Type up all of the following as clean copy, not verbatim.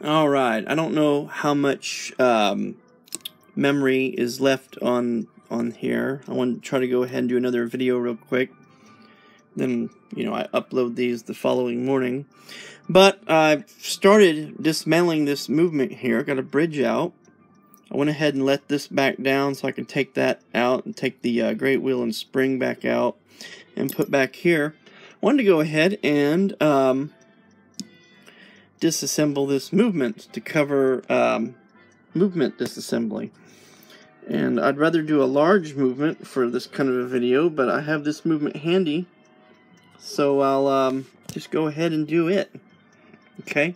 Alright, I don't know how much memory is left on here. I want to try to go ahead and do another video real quick. Then, I upload these the following morning. But I've started dismantling this movement here. Got a bridge out. I went ahead and let this back down so I can take that out and take the great wheel and spring back out and put back here. I wanted to go ahead and disassemble this movement to cover movement disassembly. And I'd rather do a large movement for this kind of a video, but I have this movement handy, so I'll just go ahead and do it. Okay?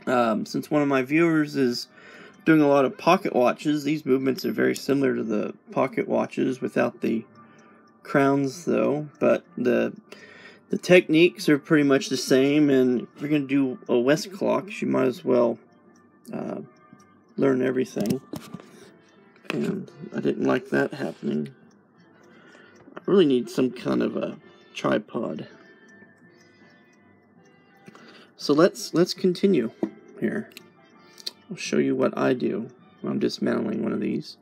Since one of my viewers is doing a lot of pocket watches, these movements are very similar to the pocket watches without the crowns though, but the techniques are pretty much the same, and if you're going to do a Westclox, you might as well learn everything. And I didn't like that happening. I really need some kind of a tripod. So let's continue here. I'll show you what I do when I'm dismantling one of these.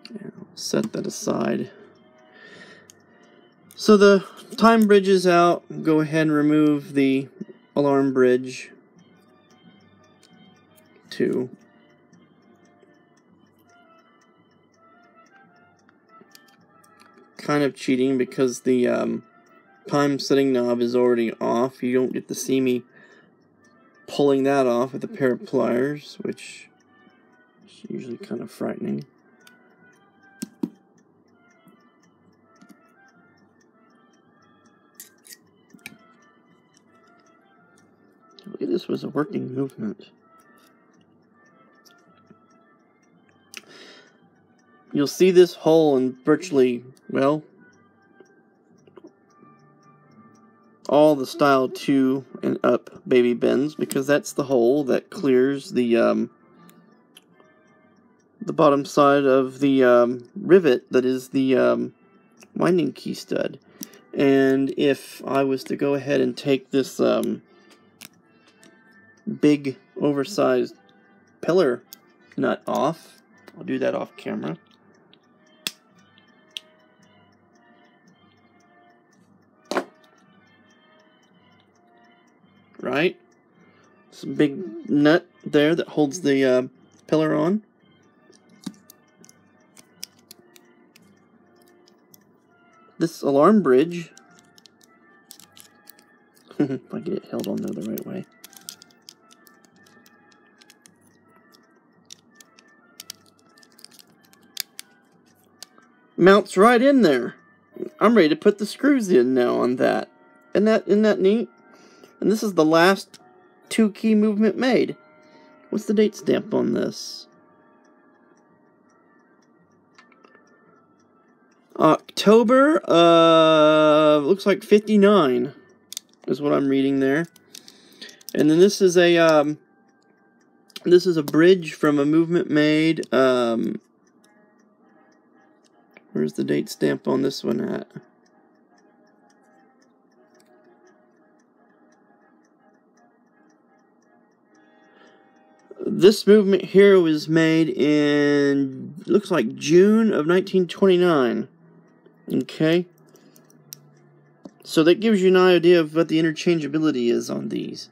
And I'll set that aside. So the time bridge is out. Go ahead and remove the alarm bridge. 2. Kind of cheating because the time setting knob is already off. You don't get to see me pulling that off with a pair of pliers, which is usually kind of frightening. This was a working movement. You'll see this hole in virtually, well, all the style 2 and up baby bends, because that's the hole that clears the bottom side of the rivet that is the winding key stud. And if I was to go ahead and take this big oversized pillar nut off, I'll do that off camera. Right? Some big nut there that holds the pillar on. This alarm bridge, if I get it held on there the right way. Mounts right in there. I'm ready to put the screws in now on that. Isn't that neat? And this is the last 2 key movement made. What's the date stamp on this? October, looks like 59 is what I'm reading there. And then this is a bridge from a movement made, where's the date stamp on this one at? This movement here was made in, looks like June of 1929. Okay. So that gives you an idea of what the interchangeability is on these.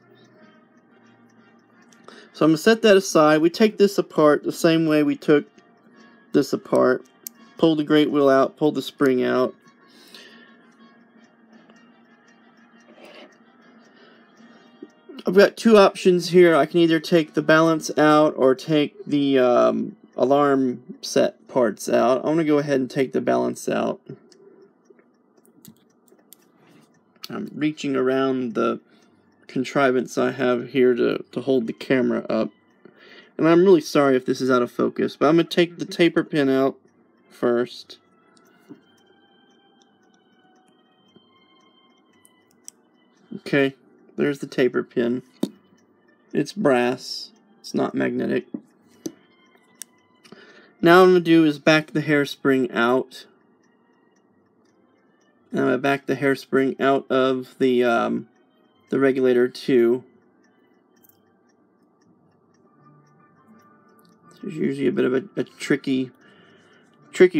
So I'm going to set that aside. We take this apart the same way we took this apart. Pull the great wheel out, pull the spring out. I've got 2 options here. I can either take the balance out or take the alarm set parts out. I'm going to go ahead and take the balance out. I'm reaching around the contrivance I have here to hold the camera up. And I'm really sorry if this is out of focus, but I'm going to take the taper pin out first. Okay, there's the taper pin. It's brass. It's not magnetic. Now what I'm going to do is back the hairspring out. And I'm going to back the hairspring out of the regulator too. There's usually a bit of a tricky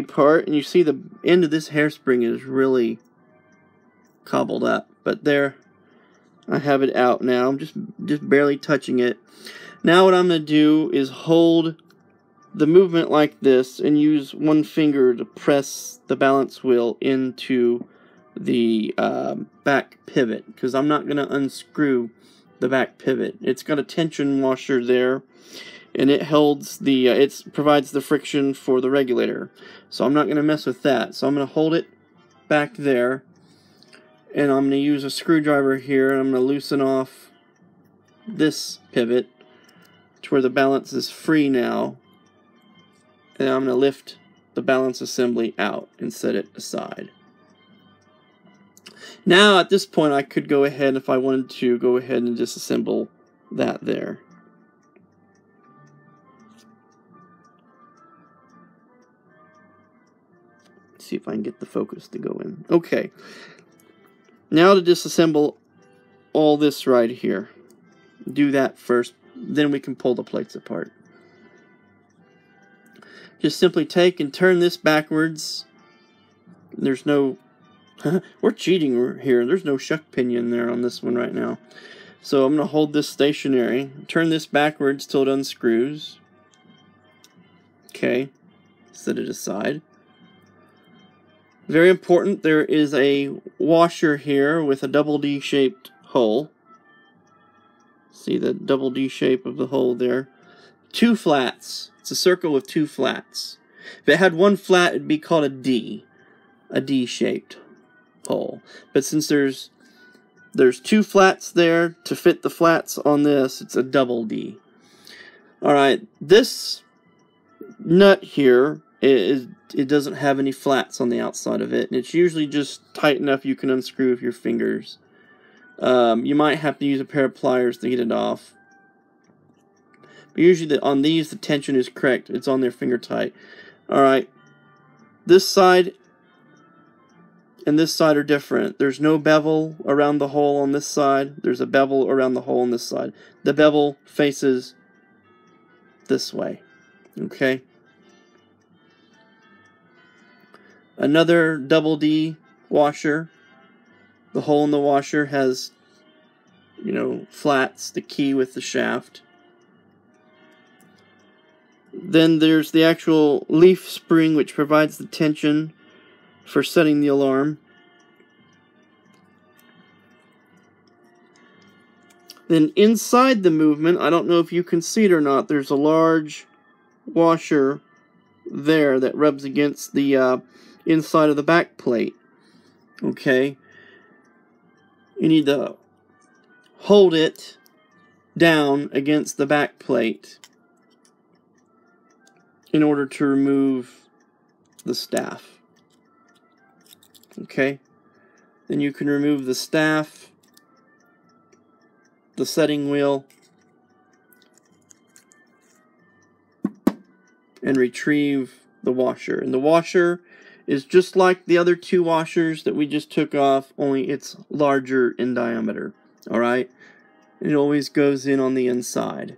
part, and you see the end of this hairspring is really cobbled up. But there, I have it out now. I'm just barely touching it. Now what I'm going to do is hold the movement like this and use one finger to press the balance wheel into the back pivot, because I'm not going to unscrew the back pivot. It's got a tension washer there, and it holds the it provides the friction for the regulator. So I'm not going to mess with that. So I'm going to hold it back there, and I'm going to use a screwdriver here, and I'm going to loosen off this pivot to where the balance is free now, and I'm going to lift the balance assembly out and set it aside. Now at this point I could go ahead, if I wanted to, go ahead and disassemble that there. Let's see if I can get the focus to go in. Okay. Now to disassemble all this right here. Do that first, then we can pull the plates apart. Just simply take and turn this backwards. There's no... we're cheating here. There's no shuck pinion there on this one right now. So I'm going to hold this stationary. Turn this backwards till it unscrews. Okay. Set it aside. Very important, there is a washer here with a double D-shaped hole. See the double D shape of the hole there. 2 flats. It's a circle with 2 flats. If it had 1 flat, it'd be called a D-shaped hole. But since there's 2 flats there to fit the flats on this, it's a double D. Alright, this nut here, it doesn't have any flats on the outside of it, and it's usually just tight enough you can unscrew with your fingers. You might have to use a pair of pliers to get it off. But usually on these, the tension is correct. It's on there finger tight. Alright, this side and this side are different. There's no bevel around the hole on this side. There's a bevel around the hole on this side. The bevel faces this way. Okay? Another double D washer. The hole in the washer has, you know, flats, the key with the shaft. Then there's the actual leaf spring, which provides the tension for setting the alarm. Then inside the movement, I don't know if you can see it or not, there's a large washer there that rubs against the inside of the back plate. Okay? You need to hold it down against the back plate in order to remove the staff. Okay? Then you can remove the staff, the setting wheel, and retrieve the washer. And the washer is just like the other 2 washers that we just took off, only it's larger in diameter. Alright? It always goes in on the inside.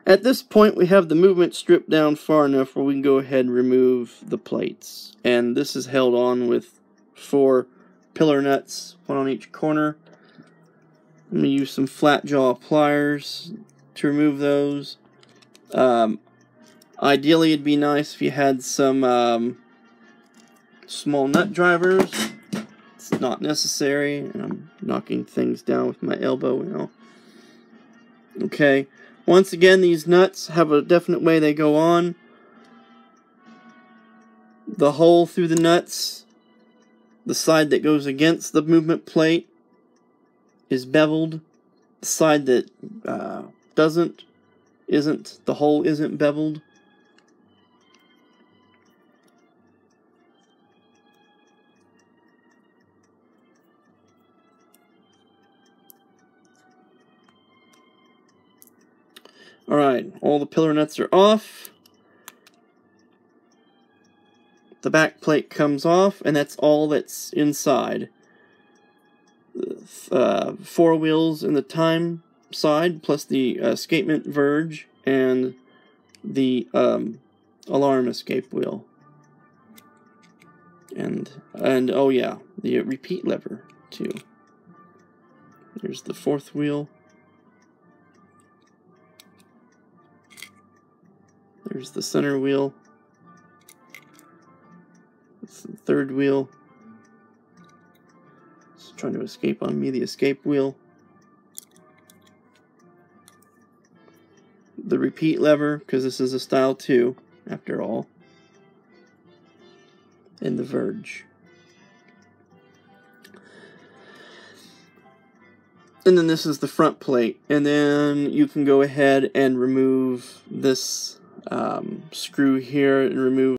At this point, we have the movement stripped down far enough where we can go ahead and remove the plates. And this is held on with 4 pillar nuts, 1 on each corner. I'm going to use some flat jaw pliers to remove those. Ideally, it'd be nice if you had some small nut drivers. It's not necessary, and I'm knocking things down with my elbow now. Okay. Once again, these nuts have a definite way they go on. The hole through the nuts, the side that goes against the movement plate, is beveled. The side that the hole isn't beveled. Alright, all the pillar nuts are off. The back plate comes off, and that's all that's inside. 4 wheels in the time side, plus the escapement verge and the alarm escape wheel. And oh yeah, the repeat lever too. There's the fourth wheel. There's the center wheel. That's the third wheel. It's trying to escape on me, the escape wheel. The repeat lever, because this is a style 2, after all. And the verge. And then this is the front plate. And then you can go ahead and remove this screw here and remove